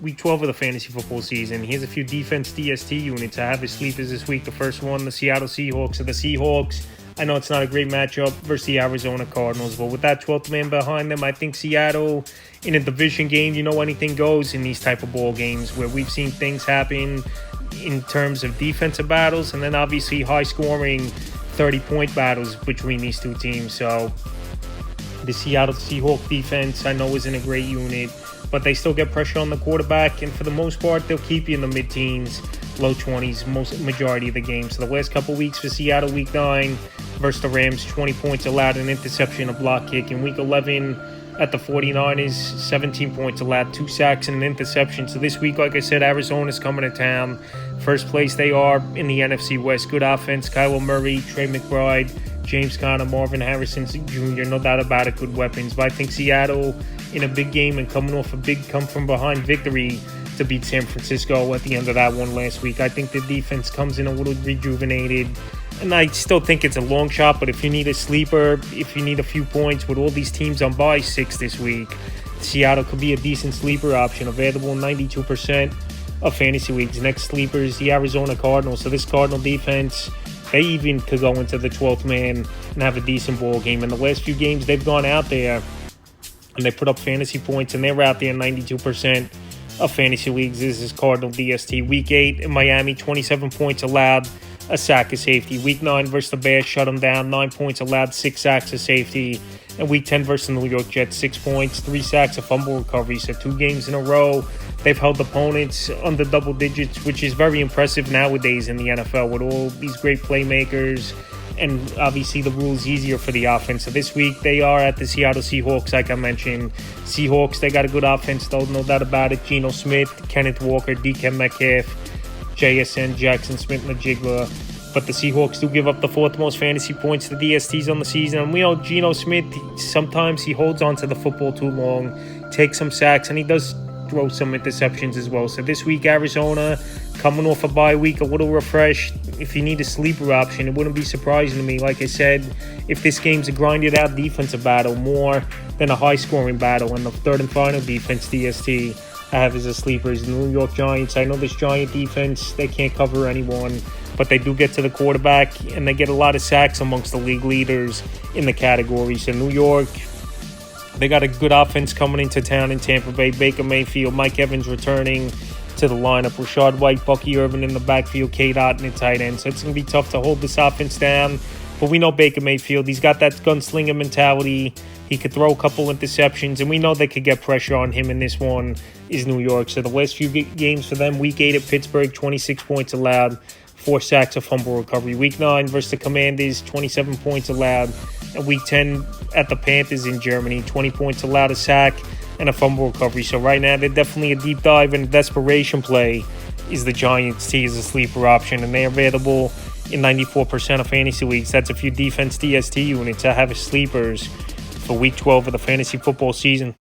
week 12 of the fantasy football season. Here's a few defense DST units I have as sleepers this week. The first one, the Seattle Seahawks. So the Seahawks, I know it's not a great matchup versus the Arizona Cardinals, but with that 12th man behind them, I think Seattle in a division game, anything goes in these type of ball games where we've seen things happen in terms of defensive battles and then obviously high-scoring 30-point battles between these two teams. So the Seattle Seahawks defense, I know, isn't a great unit, but they still get pressure on the quarterback, and for the most part, they'll keep you in the mid-teens, low 20s, majority of the game. So the last couple weeks for Seattle, Week 9 versus the Rams, 20 points allowed, an interception, a block kick. In Week 11 at the 49ers, 17 points allowed, 2 sacks and an interception. So this week, like I said, Arizona's coming to town. First place they are in the NFC West. Good offense, Kyler Murray, Trey McBride, James Conner, Marvin Harrison Jr., no doubt about it, good weapons. But I think Seattle in a big game and coming off a big come-from-behind victory to beat San Francisco at the end of that one last week. I think the defense comes in a little rejuvenated, and I still think it's a long shot, but if you need a sleeper, if you need a few points with all these teams on bye 6 this week, Seattle could be a decent sleeper option, available in 92% of fantasy leagues. Next sleeper is the Arizona Cardinals. So this Cardinal defense, they even could go into the 12th man and have a decent ball game. In the last few games, they've gone out there and they put up fantasy points, and they're out there in 92% of fantasy leagues. This is Cardinal DST. Week 8 in Miami, 27 points allowed, a sack, a safety. Week 9 versus the Bears, shut them down, 9 points allowed, 6 sacks, a safety. And Week 10 versus the New York Jets, 6 points, 3 sacks, a fumble recovery. So 2 games in a row, they've held opponents under double digits, which is very impressive nowadays in the NFL with all these great playmakers. And obviously the rules easier for the offense. So this week they are at the Seattle Seahawks, like I mentioned. Seahawks, they got a good offense though, no doubt about it. Geno Smith, Kenneth Walker, DK Metcalf, JSN, Jackson Smith-Njigba. But the Seahawks do give up the 4th most fantasy points to DSTs on the season. And we know Geno Smith, sometimes he holds on to the football too long, takes some sacks, and he does throw some interceptions as well. So this week, Arizona, coming off a bye week, a little refreshed. If you need a sleeper option, it wouldn't be surprising to me. Like I said, if this game's a grinded out defensive battle more than a high scoring battle, and the third and final defense DST I have as a sleeper is the New York Giants. I know this Giant defense, they can't cover anyone, but they do get to the quarterback, and they get a lot of sacks amongst the league leaders in the category. So New York, they got a good offense coming into town in Tampa Bay. Baker Mayfield, Mike Evans returning to the lineup. Rashad White, Bucky Irvin in the backfield, K-Dot in the tight end. So it's going to be tough to hold this offense down. But we know Baker Mayfield, he's got that gunslinger mentality. He could throw a couple interceptions, and we know they could get pressure on him in this one is New York. So the last few games for them, Week 8 at Pittsburgh, 26 points allowed, 4 sacks, a fumble recovery. Week 9 versus the Commanders, 27 points allowed. And Week 10 at the Panthers in Germany, 20 points allowed, a sack, and a fumble recovery. So right now, they're definitely a deep dive and a desperation play is the Giants T as a sleeper option, and they're available in 94% of fantasy leagues. That's a few defense DST units I have as sleepers for Week 12 of the fantasy football season.